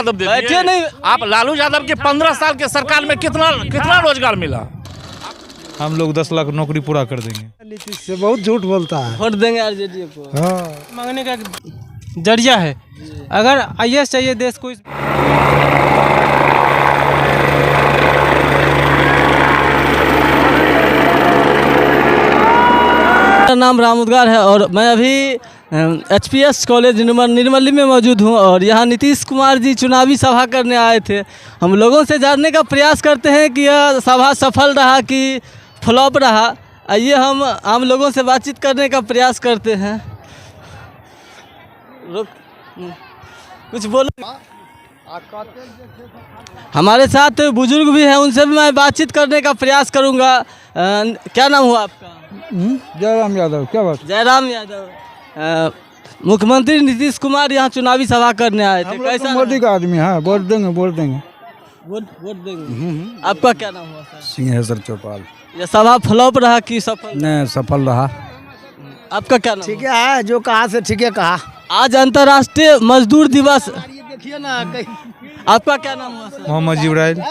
यादव दे बैठे नहीं। आप लालू यादव के 15 साल के सरकार में कितना रोजगार मिला? हम लोग 10 लाख नौकरी पूरा कर देंगे। नीतीश से बहुत झूठ बोलता है। वोट देंगे आरजेडी को। हाँ, मांगने का जरिया है। अगर आईएएस चाहिए देश को। मेरा नाम रामुदगार है और मैं अभी एचपीएस कॉलेज निर्मली में मौजूद हूं और यहाँ नीतीश कुमार जी चुनावी सभा करने आए थे। हम लोगों से जानने का प्रयास करते हैं कि यह सभा सफल रहा कि फ्लॉप रहा। आइए हम आम लोगों से बातचीत करने का प्रयास करते हैं। कुछ बोलो। हमारे साथ बुजुर्ग भी हैं, उनसे भी मैं बातचीत करने का प्रयास करूंगा। क्या नाम हुआ आपका? जयराम यादव। क्या बात? जयराम यादव। मुख्यमंत्री नीतीश कुमार यहाँ चुनावी सभा करने आए थे। कैसा तो मोदी का आदमी है, वोट देंगे वोट देंगे। वोट देंगे। आपका क्या नाम हुआ सर? सिंहेश्वर चौपाल। यह सभा फ्लॉप रहा कि सफल? नहीं, सफल रहा। आपका क्या नाम? ठीक है, जो कहा से ठीक है कहा। आज अंतर्राष्ट्रीय मजदूर दिवस। देखिए ना। आपका क्या नाम हुआ सर? मोहम्मद जिब्राइल।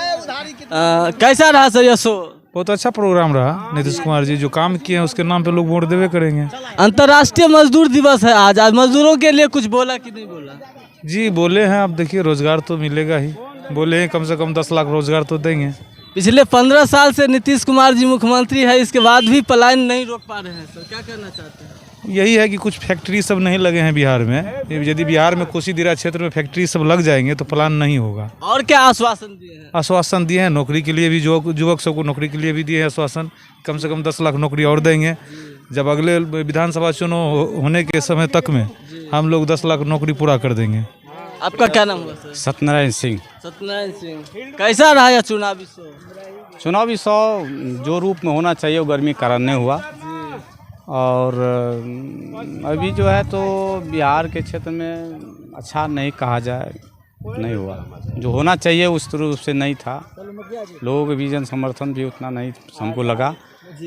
कैसा रहा सर यह शो? बहुत अच्छा प्रोग्राम रहा। नीतीश कुमार जी जो काम किए हैं उसके नाम पे लोग वोट देवे करेंगे। अंतर्राष्ट्रीय मजदूर दिवस है आज मजदूरों के लिए कुछ बोला कि नहीं बोला? जी बोले हैं। अब देखिए रोजगार तो मिलेगा ही। बोले हैं कम से कम 10 लाख रोजगार तो देंगे। पिछले 15 साल से नीतीश कुमार जी मुख्यमंत्री है, इसके बाद भी पलायन नहीं रोक पा रहे हैं सर। क्या कहना चाहते हैं? यही है कि कुछ फैक्ट्री सब नहीं लगे हैं बिहार में। यदि बिहार में कोसीदिरा क्षेत्र में फैक्ट्री सब लग जाएंगे तो प्लान नहीं होगा। और क्या आश्वासन दिए हैं? आश्वासन दिए हैं, नौकरी के लिए भी युवक सबको नौकरी के लिए भी दिए हैं आश्वासन। कम से कम 10 लाख नौकरी और देंगे। जब अगले विधानसभा चुनाव होने के समय तक में हम लोग 10 लाख नौकरी पूरा कर देंगे। आपका क्या नाम हुआ सर? सत्यनारायण सिंह। सत्यनारायण सिंह। कैसा रहा यह चुनावी शो? चुनावी शो जो रूप में होना चाहिए वो गर्मी कारण नहीं हुआ। और अभी जो है तो बिहार के क्षेत्र में अच्छा नहीं कहा जाए, नहीं हुआ। जो होना चाहिए उस रूप से नहीं था। लोगों के बीच समर्थन भी उतना नहीं हमको लगा।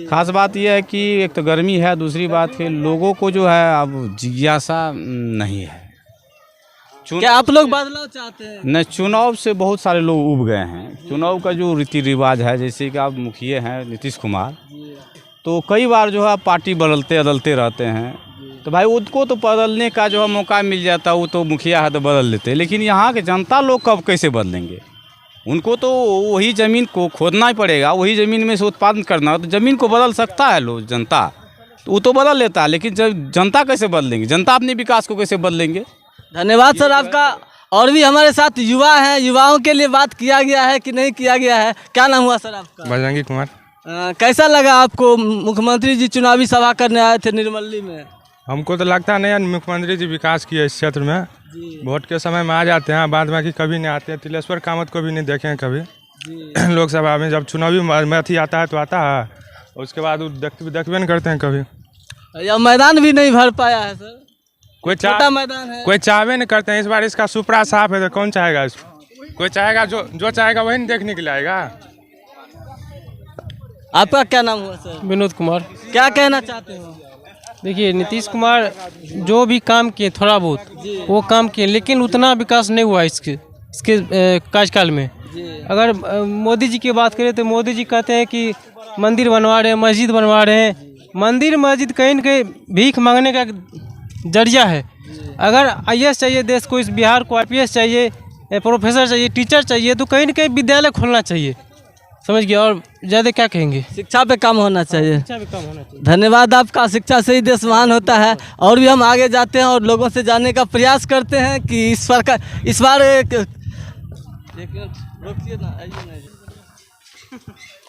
खास बात यह है कि एक तो गर्मी है, दूसरी बात है लोगों को जो है अब जिज्ञासा नहीं है। क्या आप लोग बदलाव चाहते हैं? न, चुनाव से बहुत सारे लोग उब गए हैं। चुनाव का जो रीति रिवाज है, जैसे कि आप मुखिया हैं नीतीश कुमार, तो कई बार जो है पार्टी बदलते रहते हैं। तो भाई उनको तो बदलने का जो है मौका मिल जाता, वो तो मुखिया है तो बदल लेते। लेकिन यहाँ के जनता लोग कब कैसे बदलेंगे? उनको तो वही ज़मीन को खोदना ही पड़ेगा, वही ज़मीन में से उत्पादन करना। तो ज़मीन को बदल सकता है लोग, जनता तो वो तो बदल लेता है। लेकिन जब जनता कैसे बदलेंगे? जनता अपने विकास को कैसे बदलेंगे? धन्यवाद सर आपका। और भी हमारे साथ युवा हैं, युवाओं के लिए बात किया गया है कि नहीं किया गया है? क्या नाम हुआ सर आपका? बजरंगी कुमार। कैसा लगा आपको? मुख्यमंत्री जी चुनावी सभा करने आए थे निर्मली में। हमको तो लगता नहीं है मुख्यमंत्री जी विकास किए इस क्षेत्र में। वोट के समय में आ जाते हैं, बाद में कि कभी नहीं आते हैं। तिलेश्वर कामत को भी नहीं देखे हैं कभी। लोकसभा में जब चुनावी मैथी आता है तो आता है, उसके बाद देखबे नहीं करते हैं कभी। यह मैदान भी नहीं भर पाया है सर। कोई छोटा मैदान है, कोई चाहवे नहीं करते हैं। इस बार इसका सुपड़ा साफ है तो कौन चाहेगा इसको? कोई चाहेगा, जो चाहेगा वही नहीं देखने के लिए आएगा। आपका क्या नाम हुआ सर? विनोद कुमार। क्या कहना चाहते हो? देखिए नीतीश कुमार जो भी काम किए थोड़ा बहुत वो काम किए, लेकिन उतना विकास नहीं हुआ इसके कार्यकाल में। अगर मोदी जी की बात करें तो मोदी जी कहते हैं कि मंदिर बनवा रहे हैं, मस्जिद बनवा रहे हैं। मंदिर मस्जिद कहीं न कहीं भीख मांगने का जरिया है। अगर आईएएस चाहिए देश को, इस बिहार को आईपीएस चाहिए, प्रोफेसर चाहिए, टीचर चाहिए, तो कहीं न कहीं विद्यालय खोलना चाहिए। समझ गया? और ज़्यादा क्या कहेंगे? शिक्षा पे काम होना चाहिए। शिक्षा भी कम होना चाहिए। धन्यवाद आपका। शिक्षा से ही देश महान होता है। और भी हम आगे जाते हैं और लोगों से जानने का प्रयास करते हैं कि इस बार रोकिए ना, आइए ना।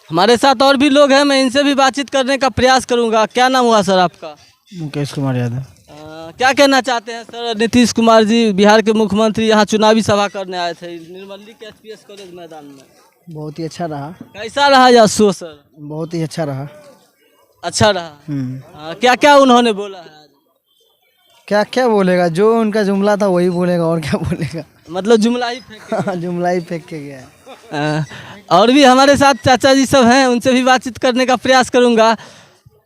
हमारे साथ और भी लोग हैं, मैं इनसे भी बातचीत करने का प्रयास करूंगा। क्या नाम हुआ सर आपका? मुकेश कुमार यादव। क्या कहना चाहते हैं सर? नीतीश कुमार जी बिहार के मुख्यमंत्री यहाँ चुनावी सभा करने आए थे निर्मली के एचपीएस कॉलेज मैदान में। बहुत ही अच्छा रहा। कैसा रहा यह शो सर? बहुत ही अच्छा रहा। अच्छा रहा। क्या क्या उन्होंने बोला है? क्या क्या बोलेगा? जो उनका जुमला था वही बोलेगा, और क्या बोलेगा? मतलब जुमला ही फेंक जुमला ही फेंक के गया है। और भी हमारे साथ चाचा जी सब हैं, उनसे भी बातचीत करने का प्रयास करूंगा।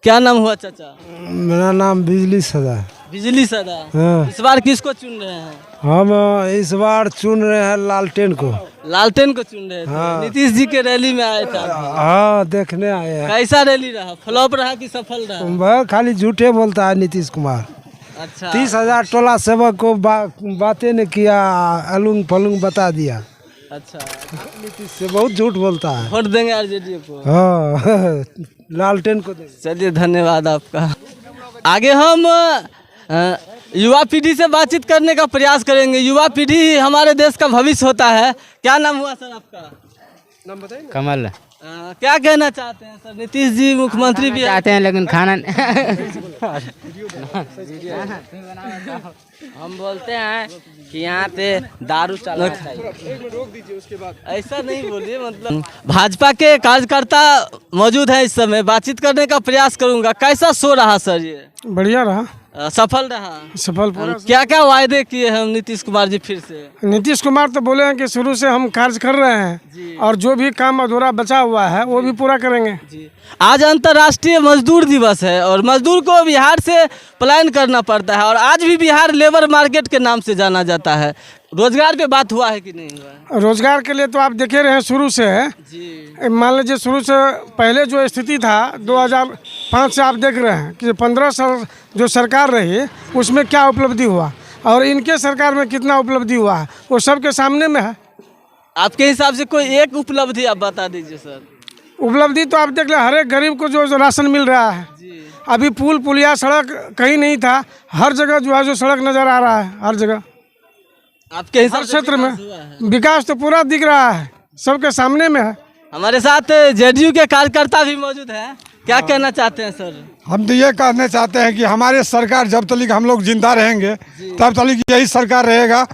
क्या नाम हुआ चाचा? मेरा नाम बिजली सदा। बिजली सदा। हाँ। इस बार किसको चुन रहे हैं? हम इस बार चुन रहे हैं लालटेन को। लालटेन को चुन रहे थे। हाँ। नीतीश जी के रैली में आए थे। हाँ, देखने आए हैं। कैसा रैली रहा? फ्लॉप रहा कि सफल रहा? वह खाली झूठे बोलता है नीतीश कुमार। अच्छा, 30,000 टोला सेवक को बातें ने किया, अलूंग फलूंग बता दिया। अच्छा, नीतीश से बहुत झूठ बोलता है। वोट देंगे आरजेडी को? हाँ, लालटेन को देंगे। चलिए, धन्यवाद आपका। आगे हम युवा पीढ़ी से बातचीत करने का प्रयास करेंगे। युवा पीढ़ी हमारे देश का भविष्य होता है। क्या नाम हुआ सर आपका? नाम बताइए। कमल क्या कहना चाहते हैं सर? नीतीश जी मुख्यमंत्री भी चाहते हैं लेकिन खाना हम बोलते हैं कि यहाँ पे दारू चलना चाहिए। ऐसा नहीं बोलिए, मतलब भाजपा के कार्यकर्ता मौजूद है इस समय, बातचीत करने का प्रयास करूंगा। कैसा शो रहा सर? ये बढ़िया रहा, सफल रहा। सफल पूरा। क्या क्या वायदे किए हैं नीतीश कुमार जी फिर से? नीतीश कुमार तो बोले हैं कि शुरू से हम कार्य कर रहे हैं और जो भी काम अधूरा बचा हुआ है वो भी पूरा करेंगे। जी, आज अंतर्राष्ट्रीय मजदूर दिवस है और मजदूर को बिहार से पलायन करना पड़ता है और आज भी बिहार लेबर मार्केट के नाम से जाना जाता है। रोजगार पे बात हुआ है कि नहीं हुआ? रोजगार के लिए तो आप देखे रहे हैं शुरू से जी। मान लीजिए शुरू से पहले जो स्थिति था 2005 से आप देख रहे हैं कि 15 साल जो सरकार रही उसमें क्या उपलब्धि हुआ और इनके सरकार में कितना उपलब्धि हुआ है वो सबके सामने में है। आपके हिसाब से कोई एक उपलब्धि आप बता दीजिए सर। उपलब्धि तो आप देख ले, हर एक गरीब को जो राशन मिल रहा है। अभी पुल पुलिया सड़क कहीं नहीं था, हर जगह जो है जो सड़क नज़र आ रहा है, हर जगह आपके हिसाब हर क्षेत्र में विकास तो पूरा दिख रहा है, सबके सामने में है। हमारे साथ जेडीयू के कार्यकर्ता भी मौजूद हैं। क्या कहना चाहते हैं सर? हम तो ये कहना चाहते हैं कि हमारे सरकार जब तक हम लोग जिंदा रहेंगे तब तक यही सरकार रहेगा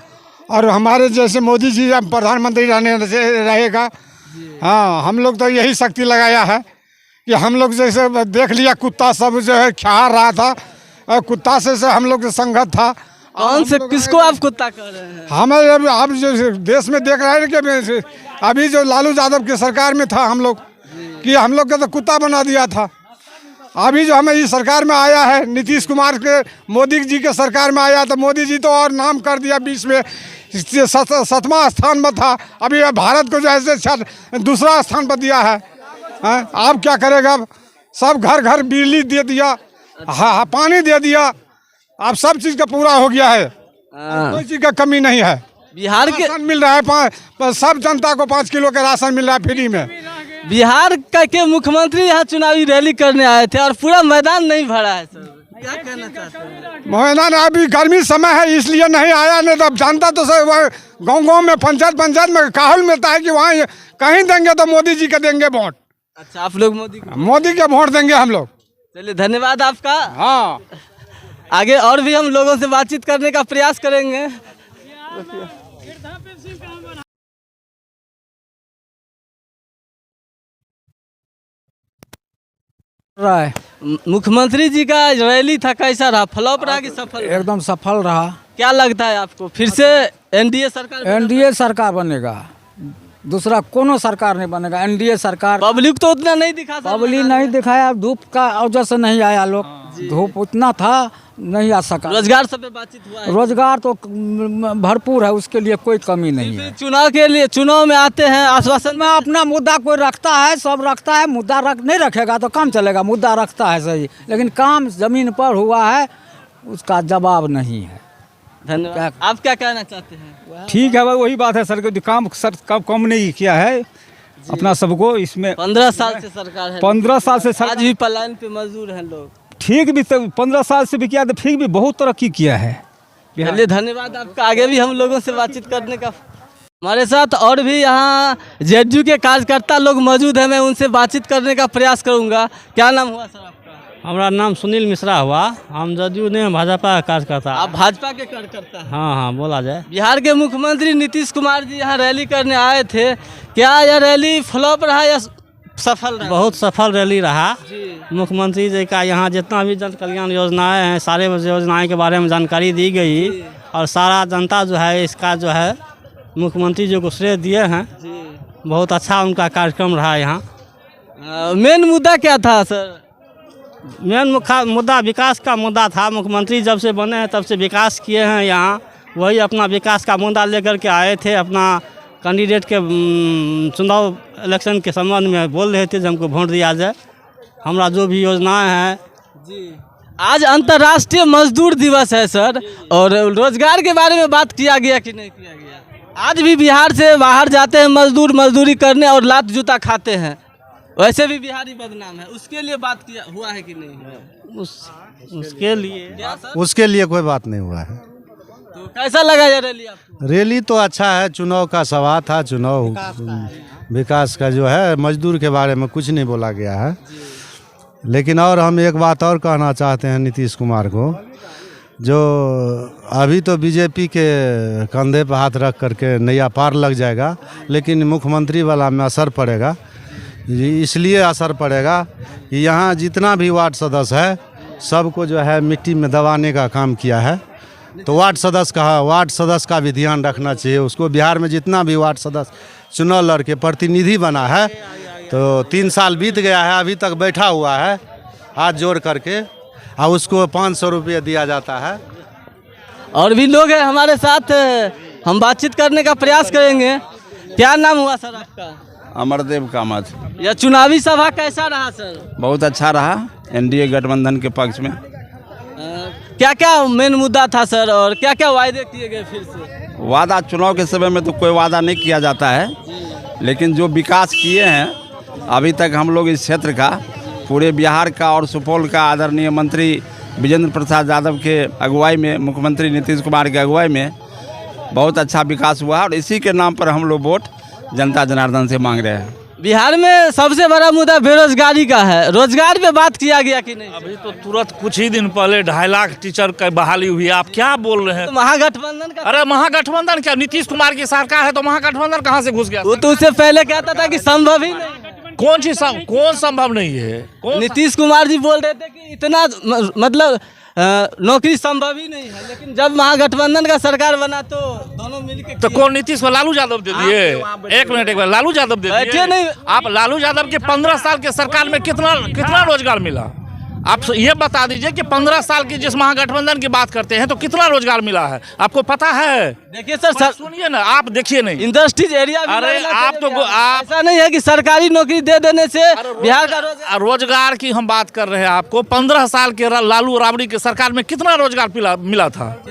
और हमारे जैसे मोदी जी प्रधानमंत्री रहेगा। हाँ, हम लोग तो यही शक्ति लगाया है कि हम लोग जैसे देख लिया कुत्ता सब जो है खा रहा था और कुत्ता से हम लोग संगत था। कौन से किसको आप कुत्ता कह रहे हैं? हमें आप जो देश में देख रहे हैं कि अभी जो लालू यादव की सरकार में था हम लोग कि हम लोग का तो कुत्ता बना दिया था। अभी जो हमें इस सरकार में आया है नीतीश कुमार के, मोदी जी के सरकार में आया तो मोदी जी तो और नाम कर दिया, बीच में 7वां स्थान पर था, अभी भारत को जो है दूसरा स्थान पर दिया है। आप क्या करेगा? सब घर घर बिजली दे दिया, हाँ पानी दे दिया, अब सब चीज़ का पूरा हो गया है, कोई चीज़ का कमी नहीं है। बिहार के राशन मिल रहा है, सब जनता को 5 किलो का राशन मिल रहा है फ्री में। बिहार के मुख्यमंत्री यहाँ चुनावी रैली करने आए थे और पूरा मैदान नहीं भरा है सर। क्या कहना चाहते हैं? मैदान अभी गर्मी समय है इसलिए नहीं आया, नहीं तो जानता तो सर गाँव में पंचायत में काहुल मिलता है कि वहाँ कहीं देंगे तो मोदी जी के देंगे वोट। अच्छा, आप लोग मोदी के वोट देंगे हम लोग। चलिए, धन्यवाद आपका। हाँ, आगे और भी हम लोगों से बातचीत करने का प्रयास करेंगे। मुख्यमंत्री जी का रैली था, कैसा रहा? फ्लॉप रहा कि सफल? एकदम सफल रहा। क्या लगता है आपको फिर से एनडीए सरकार? एनडीए सरकार बनेगा, दूसरा कोनो सरकार नहीं बनेगा, एनडीए सरकार। पब्लिक तो उतना नहीं दिखा, पब्लिक नहीं दिखाया, धूप का वजह से नहीं आया लोग, धूप उतना था नहीं आ सका। रोजगार सब पे बातचीत हुआ है? रोजगार तो भरपूर है, उसके लिए कोई कमी नहीं है। चुनाव में आते हैं, आश्वासन में अपना मुद्दा कोई रखता है, सब रखता है, मुद्दा नहीं रखेगा तो काम चलेगा। मुद्दा रखता है सही, लेकिन काम जमीन पर हुआ है उसका जवाब नहीं है। धन्यवाद। आप क्या कहना चाहते हैं? ठीक है, वही बात है सर, काम सर कम नहीं किया है अपना सबको। इसमें 15 साल से सरकार है, 15 साल से आज भी पलायन पे मजदूर हैं लोग। ठीक भी 15 साल से भी किया तो फिर भी बहुत तरक्की किया है। चलिए, धन्यवाद आपका। आगे भी हम लोगों से बातचीत करने का। हमारे साथ और भी यहाँ जेडीयू के कार्यकर्ता लोग मौजूद हैं, मैं उनसे बातचीत करने का प्रयास करूँगा। क्या नाम हुआ सर आपका? हमारा नाम सुनील मिश्रा हुआ। हम जदयू ने भाजपा का कार्यकर्ता। आप भाजपा के कार्यकर्ता हैं? हाँ, बोला जाए। बिहार के मुख्यमंत्री नीतीश कुमार जी यहाँ रैली करने आए थे, क्या यह रैली फ्लॉप रहा या सफल रहा? बहुत सफल रैली रहा। मुख्यमंत्री जी का यहाँ जितना भी जन कल्याण योजनाएं हैं, सारे योजनाएं के बारे में जानकारी दी गई और सारा जनता जो है इसका जो है मुख्यमंत्री जी को श्रेय दिए हैं। बहुत अच्छा उनका कार्यक्रम रहा यहाँ। मेन मुद्दा क्या था सर? मेन मुद्दा विकास का मुद्दा था। मुख्यमंत्री जब से बने हैं तब से विकास किए हैं यहाँ, वही अपना विकास का मुद्दा लेकर के आए थे। अपना कैंडिडेट के चुनाव इलेक्शन के संबंध में बोल रहे थे कि हमको वोट दिया जाए, हमारा जो भी योजनाएं हैं। जी, आज अंतर्राष्ट्रीय मजदूर दिवस है सर, और रोजगार के बारे में बात किया गया कि नहीं किया गया? आज भी बिहार से बाहर जाते हैं मजदूर मजदूरी करने और लात जूता खाते हैं, वैसे भी बिहारी बदनाम है, उसके लिए बात किया हुआ है कि नहीं? उसके लिए कोई बात नहीं हुआ है। तो कैसा लगा ये रैली आपको? रैली तो अच्छा है, चुनाव का सवाल था, चुनाव विकास का जो है, मजदूर के बारे में कुछ नहीं बोला गया है। लेकिन और हम एक बात और कहना चाहते हैं नीतीश कुमार को, जो अभी तो बीजेपी के कंधे पर हाथ रख करके नैया पार लग जाएगा, लेकिन मुख्यमंत्री वाला में असर पड़ेगा। इसलिए असर पड़ेगा कि यहाँ जितना भी वार्ड सदस्य है सबको जो है मिट्टी में दबाने का काम किया है। तो वार्ड सदस्य का भी ध्यान रखना चाहिए उसको। बिहार में जितना भी वार्ड सदस्य चुनाव लड़के प्रतिनिधि बना है, तो 3 साल बीत गया है, अभी तक बैठा हुआ है हाथ जोड़ करके, और उसको 500 रुपये दिया जाता है। और भी लोग हैं हमारे साथ, हम बातचीत करने का प्रयास करेंगे। क्या नाम हुआ सर आपका? अमरदेव कामत। यह चुनावी सभा कैसा रहा सर? बहुत अच्छा रहा, एनडीए गठबंधन के पक्ष में। क्या क्या मेन मुद्दा था सर, और क्या क्या वायदे किए गए? फिर से वादा चुनाव के समय में तो कोई वादा नहीं किया जाता है, लेकिन जो विकास किए हैं अभी तक हम लोग इस क्षेत्र का, पूरे बिहार का और सुपौल का, आदरणीय मंत्री विजेंद्र प्रसाद यादव के अगुवाई में, मुख्यमंत्री नीतीश कुमार के अगुवाई में बहुत अच्छा विकास हुआ, और इसी के नाम पर हम लोग वोट जनता जनार्दन से मांग रहे हैं। बिहार में सबसे बड़ा मुद्दा बेरोजगारी का है, रोजगार पे बात किया गया कि नहीं? अभी तो तुरंत कुछ ही दिन पहले 2.5 लाख टीचर की बहाली हुई है, आप क्या बोल रहे हैं? तो महागठबंधन का? अरे महागठबंधन क्या, नीतीश कुमार की सरकार है तो महागठबंधन कहाँ से घुस गया? वो तो उससे पहले कहता था कि संभव ही नहीं। कौन संभव नहीं है? नीतीश कुमार जी बोल रहे थे कि इतना मतलब नौकरी संभव ही नहीं है, लेकिन जब महागठबंधन का सरकार बना तो दोनों मिलकर। तो कौन नीतीश को लालू यादव दे दिए? एक मिनट, लालू यादव दे दिए? नहीं, आप लालू यादव के 15 साल के सरकार में कितना रोजगार मिला? आप ये बता दीजिए कि 15 साल की जिस महागठबंधन की बात करते हैं तो कितना रोजगार मिला है, आपको पता है? देखिए सर, सुनिए ना, आप देखिए नहीं, इंडस्ट्रीज एरिया। अरे आप तो ऐसा नहीं है कि सरकारी नौकरी दे देने से बिहार का रोजगार की हम बात कर रहे हैं। आपको 15 साल के लालू राबड़ी के सरकार में कितना रोजगार मिला था?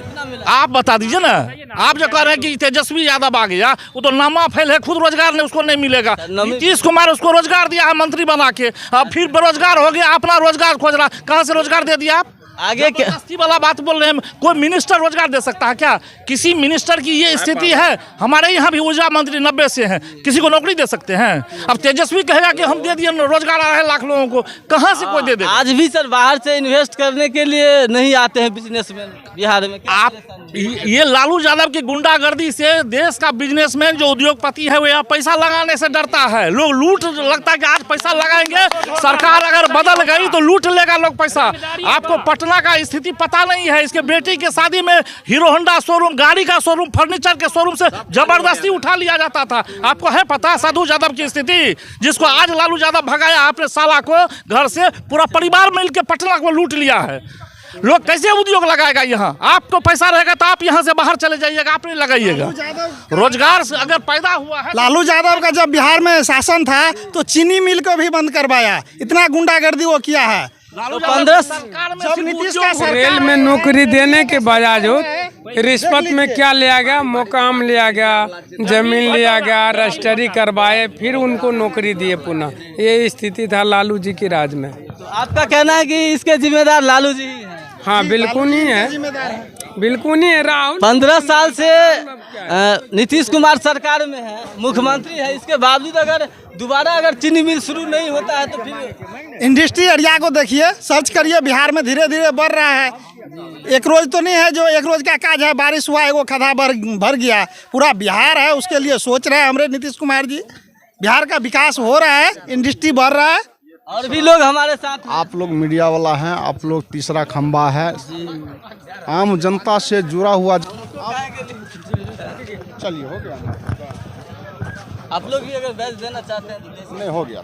आप बता दीजिए ना। आप जो कह रहे हैं कि तेजस्वी यादव आ गया, वो तो नामा फैल है, खुद रोजगार नहीं, उसको नहीं मिलेगा। नीतीश कुमार उसको रोजगार दिया है मंत्री बना के, अब फिर बेरोजगार हो गया, अपना रोजगार खोज रहा। कहाँ से रोजगार दे दिया आप? आगे जबरदस्ती वाला बात बोल रहे हैं। कोई मिनिस्टर रोजगार दे सकता है क्या? किसी मिनिस्टर की ये स्थिति है? हमारे यहाँ भी ऊर्जा मंत्री 90 से हैं, किसी को नौकरी दे सकते हैं? अब तेजस्वी कहेगा कि हम दे दिए रोजगार आ रहे हैं लाख लोगों को, कहाँ से कोई दे दे? आज भी सर बाहर से इन्वेस्ट करने के लिए नहीं आते हैं बिजनेसमैन बिहार में। आप ये लालू यादव की गुंडागर्दी से देश का बिजनेसमैन जो उद्योगपति है वो यहाँ पैसा लगाने से डरता है। लोग लूट, लगता है कि आज पैसा लगाएंगे, सरकार अगर बदल गई तो लूट लेगा लोग पैसा। आपको पटना का स्थिति पता नहीं है। इसके बेटी के शादी में हीरो होंडा शोरूम, गाड़ी का शोरूम, फर्नीचर के शोरूम से जबरदस्ती उठा लिया जाता था। आपको है पता साधु यादव की स्थिति, जिसको आज लालू यादव भगाया अपने साला को घर से, पूरा परिवार मिलकर पटना को लूट लिया है। लोग कैसे उद्योग लगाएगा यहाँ? आपको पैसा रहेगा तो आप यहाँ से बाहर चले जाइएगा, आप नहीं लगाइएगा। रोजगार अगर पैदा हुआ है। लालू यादव का जब बिहार में शासन था तो चीनी मिल को भी बंद करवाया, इतना गुंडागर्दी वो किया है। 15 रेल में नौकरी देने के बावजूद रिश्वत में क्या लिया गया? मुकाम लिया गया, जमीन लिया गया, रजिस्ट्री करवाए, फिर उनको नौकरी दिए पुनः। ये स्थिति था लालू जी की राज में। तो आपका कहना है कि इसके जिम्मेदार लालू जी ही हैं? हाँ बिल्कुल नहीं है, बिल्कुल नहीं है। राहुल 15 साल से नीतीश कुमार सरकार में है, मुख्यमंत्री है, इसके बावजूद अगर दोबारा अगर चीनी मिल शुरू नहीं होता है तो फिर इंडस्ट्री एरिया को देखिए, सर्च करिए, बिहार में धीरे धीरे बढ़ रहा है। एक रोज तो नहीं है जो एक रोज का काज है, बारिश हुआ एगो खदा भर गया, पूरा बिहार है उसके लिए सोच रहे हैं हमारे नीतीश कुमार जी। बिहार का विकास हो रहा है, इंडस्ट्री बढ़ रहा है। और भी लोग हमारे साथ हैं। आप लोग मीडिया वाला हैं, आप लोग तीसरा खंबा है, आम जनता से जुड़ा हुआ। चलिए हो गया, आप लोग भी अगर बैच देना चाहते हैं तो नहीं हो गया।